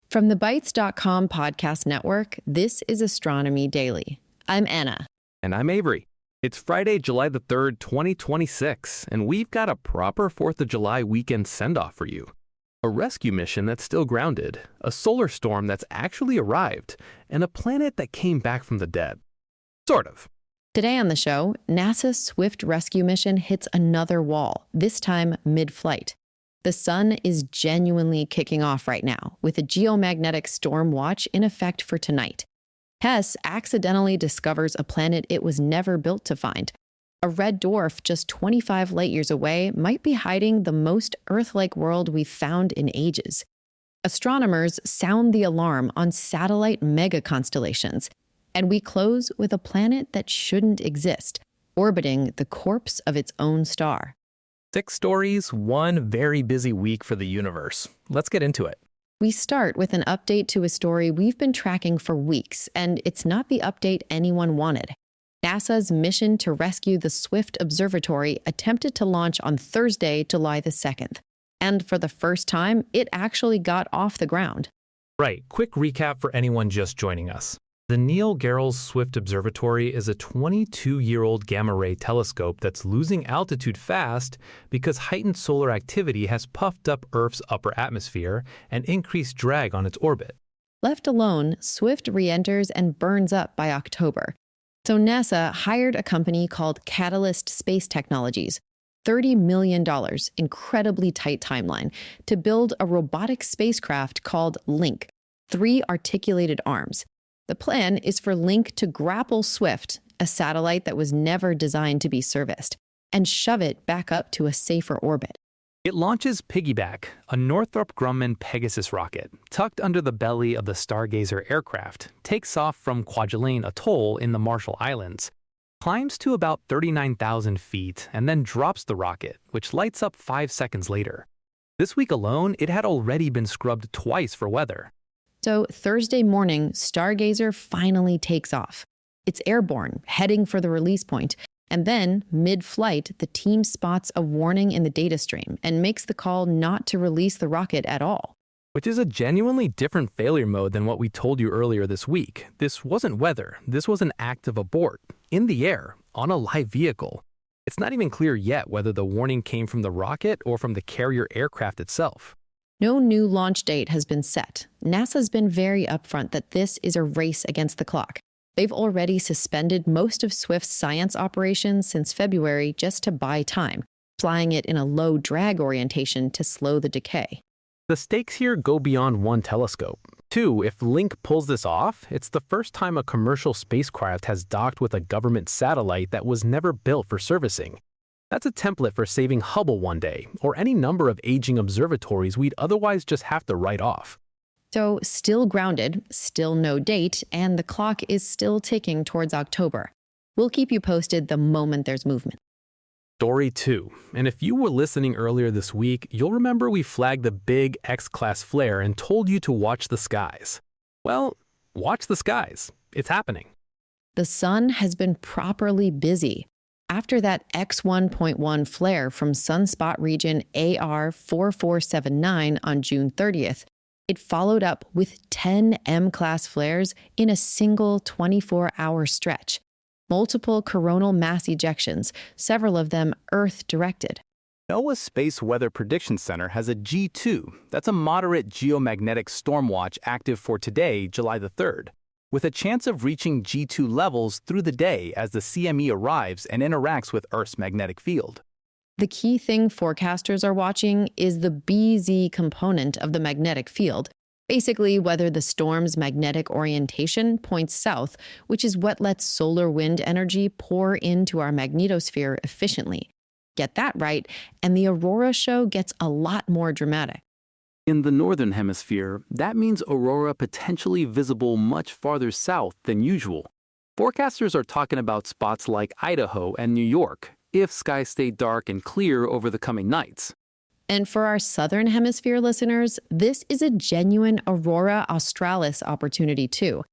From the Bytes.com podcast network, this is Astronomy Daily. I'm Anna. And I'm Avery. It's Friday, July the 3rd, 2026, and we've got a proper 4th of July weekend send-off for you. A rescue mission that's still grounded, a solar storm that's actually arrived, and a planet that came back from the dead. Sort of. Today on the show, NASA's Swift rescue mission hits another wall, this time mid-flight. The sun is genuinely kicking off right now, with a geomagnetic storm watch in effect for tonight. TESS accidentally discovers a planet it was never built to find. A red dwarf just 25 light-years away might be hiding the most Earth-like world we've found in ages. Astronomers sound the alarm on satellite megaconstellations. And we close with a planet that shouldn't exist, orbiting the corpse of its own star. 6 stories, one very busy week for the universe. Let's get into it. We start with an update to a story we've been tracking for weeks, and it's not the update anyone wanted. NASA's mission to rescue the Swift Observatory attempted to launch on Thursday, July the 2nd. And for the first time, it actually got off the ground. Right, quick recap for anyone just joining us. The Neil Gehrels Swift Observatory is a 22-year-old gamma-ray telescope that's losing altitude fast because heightened solar activity has puffed up Earth's upper atmosphere and increased drag on its orbit. Left alone, Swift re-enters and burns up by October. So NASA hired a company called Catalyst Space Technologies, $30 million, incredibly tight timeline, to build a robotic spacecraft called Link, 3 articulated arms. The plan is for Link to grapple Swift, a satellite that was never designed to be serviced, and shove it back up to a safer orbit. It launches Piggyback, a Northrop Grumman Pegasus rocket, tucked under the belly of the Stargazer aircraft, takes off from Kwajalein Atoll in the Marshall Islands, climbs to about 39,000 feet, and then drops the rocket, which lights up 5 seconds later. This week alone, it had already been scrubbed twice for weather. So Thursday morning, Stargazer finally takes off. It's airborne, heading for the release point, and then, mid-flight, the team spots a warning in the data stream and makes the call not to release the rocket at all. Which is a genuinely different failure mode than what we told you earlier this week. This wasn't weather, this was an active abort, in the air, on a live vehicle. It's not even clear yet whether the warning came from the rocket or from the carrier aircraft itself. No new launch date has been set. NASA's been very upfront that this is a race against the clock. They've already suspended most of Swift's science operations since February just to buy time, flying it in a low drag orientation to slow the decay. The stakes here go beyond one telescope. 2, if Link pulls this off, it's the first time a commercial spacecraft has docked with a government satellite that was never built for servicing. That's a template for saving Hubble one day, or any number of aging observatories we'd otherwise just have to write off. So, still grounded, still no date, and the clock is still ticking towards October. We'll keep you posted the moment there's movement. Story 2. And if you were listening earlier this week, you'll remember we flagged the big X-class flare and told you to watch the skies. Well, watch the skies. It's happening. The sun has been properly busy. After that X1.1 flare from sunspot region AR 4479 on June 30th, it followed up with 10 M-class flares in a single 24-hour stretch. Multiple coronal mass ejections, several of them Earth-directed. NOAA's Space Weather Prediction Center has a G2, that's a moderate geomagnetic storm watch active for today, July the 3rd. With a chance of reaching G2 levels through the day as the CME arrives and interacts with Earth's magnetic field. The key thing forecasters are watching is the BZ component of the magnetic field, basically whether the storm's magnetic orientation points south, which is what lets solar wind energy pour into our magnetosphere efficiently. Get that right, and the Aurora show gets a lot more dramatic. In the northern hemisphere, that means aurora potentially visible much farther south than usual. Forecasters are talking about spots like Idaho and New York, if skies stay dark and clear over the coming nights. And for our southern hemisphere listeners, this is a genuine aurora australis opportunity too.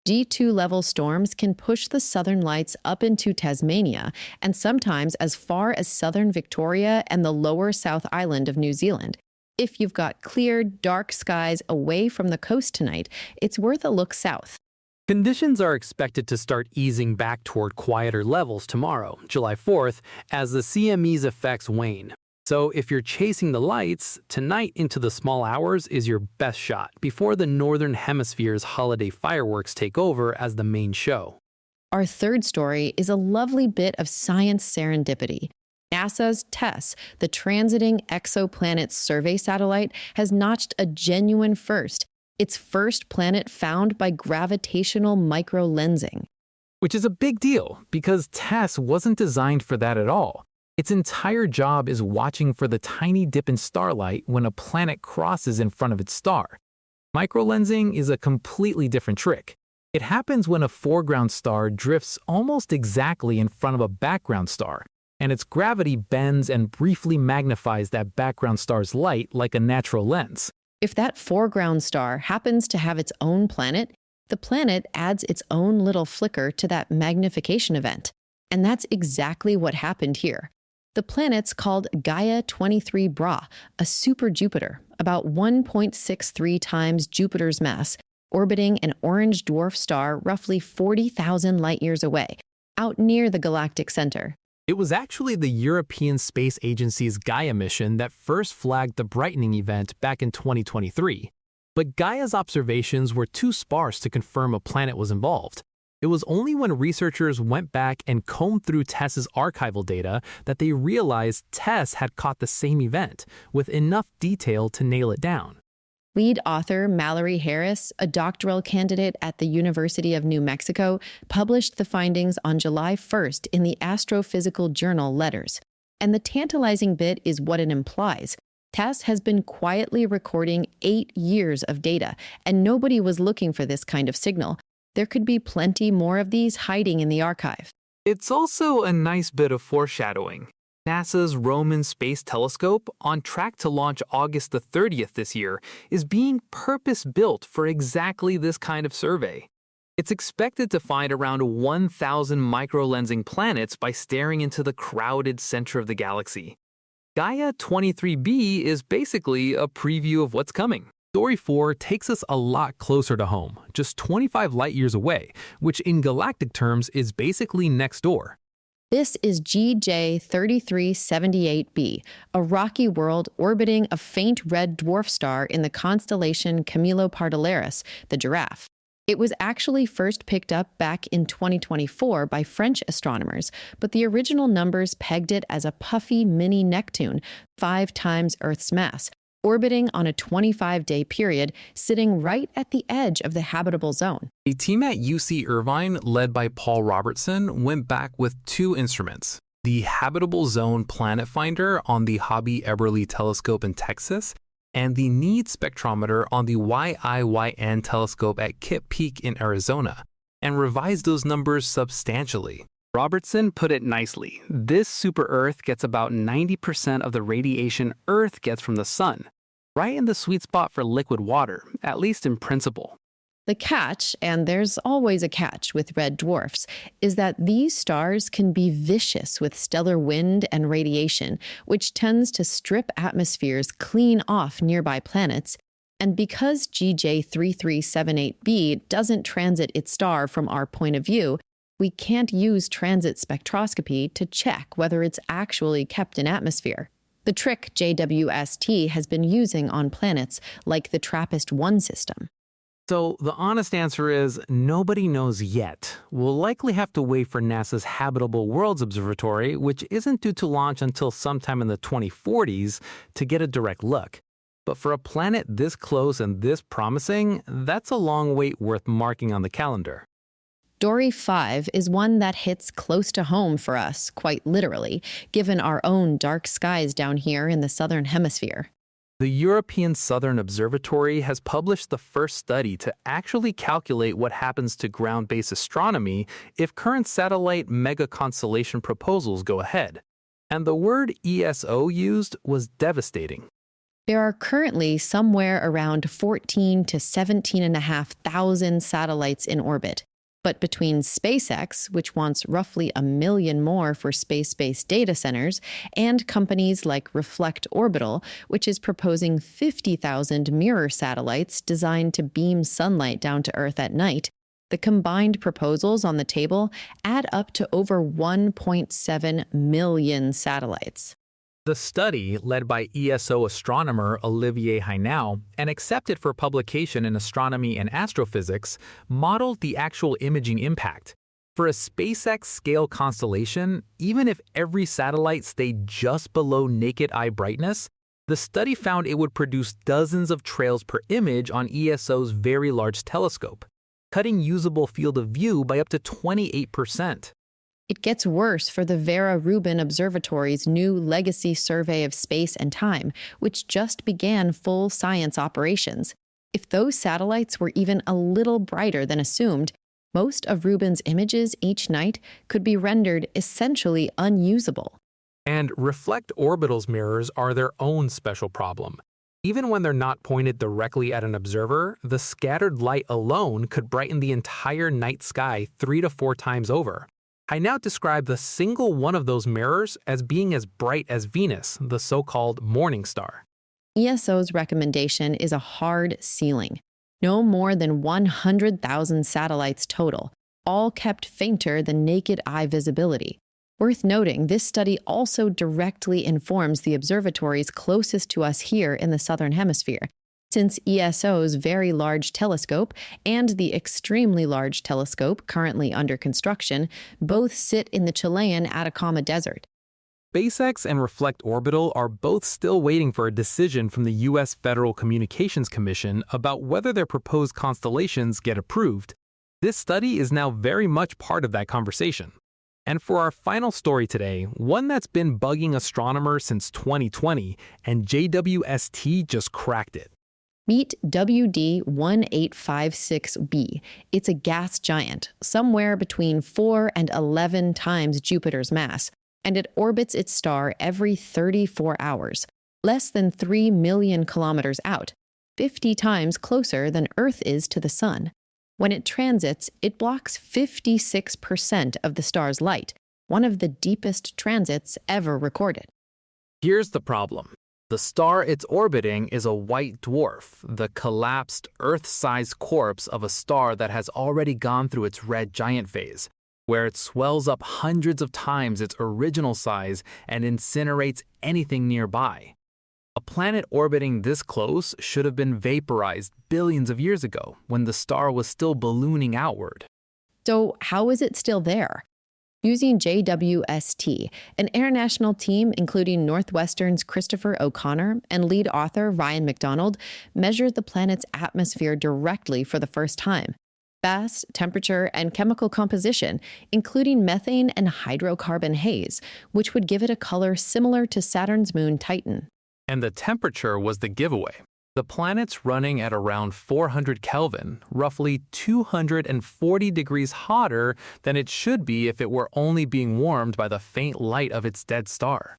G2 level storms can push the southern lights up into Tasmania and sometimes as far as southern Victoria and the lower South Island of New Zealand. If you've got clear, dark skies away from the coast tonight, it's worth a look south. Conditions are expected to start easing back toward quieter levels tomorrow, July 4th, as the CME's effects wane. So if you're chasing the lights, tonight into the small hours is your best shot before the Northern Hemisphere's holiday fireworks take over as the main show. Our third story is a lovely bit of science serendipity. NASA's TESS, the Transiting Exoplanets Survey satellite, has notched a genuine first. Its first planet found by gravitational microlensing. Which is a big deal, because TESS wasn't designed for that at all. Its entire job is watching for the tiny dip in starlight when a planet crosses in front of its star. Microlensing is a completely different trick. It happens when a foreground star drifts almost exactly in front of a background star, and its gravity bends and briefly magnifies that background star's light like a natural lens. If that foreground star happens to have its own planet, the planet adds its own little flicker to that magnification event. And that's exactly what happened here. The planet's called Gaia 23 Bra, a super Jupiter, about 1.63 times Jupiter's mass, orbiting an orange dwarf star roughly 40,000 light-years away, out near the galactic center. It was actually the European Space Agency's Gaia mission that first flagged the brightening event back in 2023. But Gaia's observations were too sparse to confirm a planet was involved. It was only when researchers went back and combed through TESS's archival data that they realized TESS had caught the same event, with enough detail to nail it down. Lead author Mallory Harris, a doctoral candidate at the University of New Mexico, published the findings on July 1st in the astrophysical journal Letters. And the tantalizing bit is what it implies. TESS has been quietly recording 8 years of data, and nobody was looking for this kind of signal. There could be plenty more of these hiding in the archive. It's also a nice bit of foreshadowing. NASA's Roman Space Telescope, on track to launch August the 30th this year, is being purpose-built for exactly this kind of survey. It's expected to find around 1,000 microlensing planets by staring into the crowded center of the galaxy. Gaia 23b is basically a preview of what's coming. Story 4 takes us a lot closer to home, just 25 light-years away, which in galactic terms is basically next door. This is GJ 3378b, a rocky world orbiting a faint red dwarf star in the constellation Camelopardalis, the giraffe. It was actually first picked up back in 2024 by French astronomers, but the original numbers pegged it as a puffy mini Neptune, 5 times Earth's mass, orbiting on a 25-day period, sitting right at the edge of the habitable zone. A team at UC Irvine, led by Paul Robertson, went back with 2 instruments. The habitable-zone planet finder on the Hobby Eberly telescope in Texas, and the NEED spectrometer on the YIYN telescope at Kitt Peak in Arizona, and revised those numbers substantially. Robertson put it nicely. This super-Earth gets about 90% of the radiation Earth gets from the sun, right in the sweet spot for liquid water, at least in principle. The catch, and there's always a catch with red dwarfs, is that these stars can be vicious with stellar wind and radiation, which tends to strip atmospheres clean off nearby planets. And because GJ 3378b doesn't transit its star from our point of view, we can't use transit spectroscopy to check whether it's actually kept in atmosphere. The trick JWST has been using on planets like the TRAPPIST-1 system. So the honest answer is nobody knows yet. We'll likely have to wait for NASA's Habitable Worlds Observatory, which isn't due to launch until sometime in the 2040s, to get a direct look. But for a planet this close and this promising, that's a long wait worth marking on the calendar. Story 5 is one that hits close to home for us, quite literally, given our own dark skies down here in the southern hemisphere. The European Southern Observatory has published the first study to actually calculate what happens to ground-based astronomy if current satellite megaconstellation proposals go ahead. And the word ESO used was devastating. There are currently somewhere around 14 to 17,500 satellites in orbit. But between SpaceX, which wants roughly 1 million more for space-based data centers, and companies like Reflect Orbital, which is proposing 50,000 mirror satellites designed to beam sunlight down to Earth at night, the combined proposals on the table add up to over 1.7 million satellites. The study, led by ESO astronomer Olivier Hainau and accepted for publication in Astronomy and Astrophysics, modeled the actual imaging impact. For a SpaceX-scale constellation, even if every satellite stayed just below naked eye brightness, the study found it would produce dozens of trails per image on ESO's Very Large Telescope, cutting usable field of view by up to 28%. It gets worse for the Vera Rubin Observatory's new Legacy Survey of Space and Time, which just began full science operations. If those satellites were even a little brighter than assumed, most of Rubin's images each night could be rendered essentially unusable. And Reflect Orbital's mirrors are their own special problem. Even when they're not pointed directly at an observer, the scattered light alone could brighten the entire night sky 3 to 4 times over. I now describe the single one of those mirrors as being as bright as Venus, the so-called morning star. ESO's recommendation is a hard ceiling. No more than 100,000 satellites total, all kept fainter than naked eye visibility. Worth noting, this study also directly informs the observatories closest to us here in the Southern Hemisphere, since ESO's Very Large Telescope and the Extremely Large Telescope currently under construction both sit in the Chilean Atacama Desert. SpaceX and Reflect Orbital are both still waiting for a decision from the U.S. Federal Communications Commission about whether their proposed constellations get approved. This study is now very much part of that conversation. And for our final story today, one that's been bugging astronomers since 2020, and JWST just cracked it. Meet WD-1856b. It's a gas giant, somewhere between 4 and 11 times Jupiter's mass, and it orbits its star every 34 hours, less than 3 million kilometers out, 50 times closer than Earth is to the Sun. When it transits, it blocks 56% of the star's light, one of the deepest transits ever recorded. Here's the problem. The star it's orbiting is a white dwarf, the collapsed Earth-sized corpse of a star that has already gone through its red giant phase, where it swells up hundreds of times its original size and incinerates anything nearby. A planet orbiting this close should have been vaporized billions of years ago, when the star was still ballooning outward. So how is it still there? Using JWST, an international team including Northwestern's Christopher O'Connor and lead author Ryan McDonald measured the planet's atmosphere directly for the first time. Mass, temperature, and chemical composition, including methane and hydrocarbon haze, which would give it a color similar to Saturn's moon Titan. And the temperature was the giveaway. The planet's running at around 400 Kelvin, roughly 240 degrees hotter than it should be if it were only being warmed by the faint light of its dead star.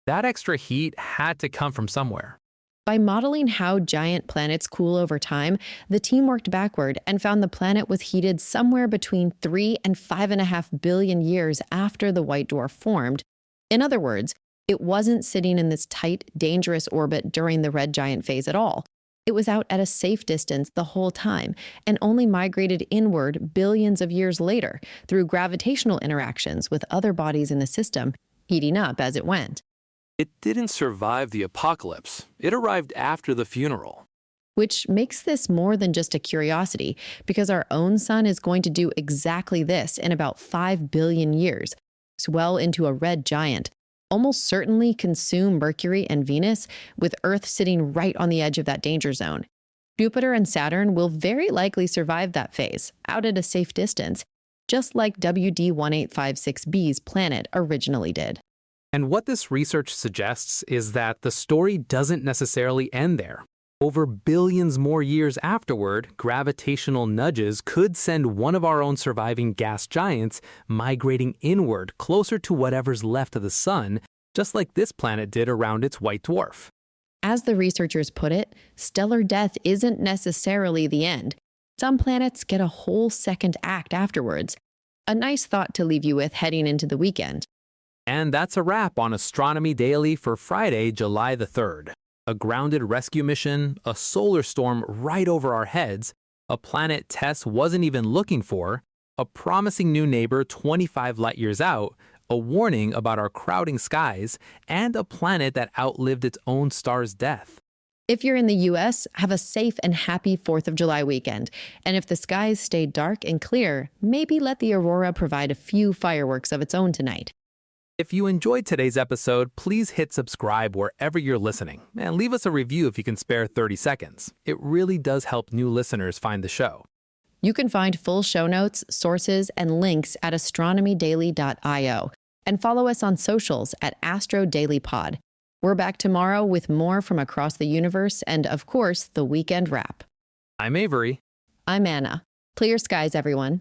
That extra heat had to come from somewhere. By modeling how giant planets cool over time, the team worked backward and found the planet was heated somewhere between 3 and 5.5 billion years after the white dwarf formed. In other words, it wasn't sitting in this tight, dangerous orbit during the red giant phase at all. It was out at a safe distance the whole time and only migrated inward billions of years later through gravitational interactions with other bodies in the system, heating up as it went. It didn't survive the apocalypse. It arrived after the funeral. Which makes this more than just a curiosity, because our own sun is going to do exactly this in about 5 billion years, swell into a red giant, almost certainly consume Mercury and Venus, with Earth sitting right on the edge of that danger zone. Jupiter and Saturn will very likely survive that phase, out at a safe distance, just like WD-1856b's planet originally did. And what this research suggests is that the story doesn't necessarily end there. Over billions more years afterward, gravitational nudges could send one of our own surviving gas giants migrating inward closer to whatever's left of the sun, just like this planet did around its white dwarf. As the researchers put it, stellar death isn't necessarily the end. Some planets get a whole second act afterwards. A nice thought to leave you with heading into the weekend. And that's a wrap on Astronomy Daily for Friday, July the 3rd. A grounded rescue mission, a solar storm right over our heads, a planet TESS wasn't even looking for, a promising new neighbor 25 light-years out, a warning about our crowding skies, and a planet that outlived its own star's death. If you're in the US, have a safe and happy 4th of July weekend. And if the skies stay dark and clear, maybe let the Aurora provide a few fireworks of its own tonight. If you enjoyed today's episode, please hit subscribe wherever you're listening, and leave us a review if you can spare 30 seconds. It really does help new listeners find the show. You can find full show notes, sources, and links at astronomydaily.io, and follow us on socials at AstroDailyPod. We're back tomorrow with more from across the universe and, of course, the weekend wrap. I'm Avery. I'm Anna. Clear skies, everyone.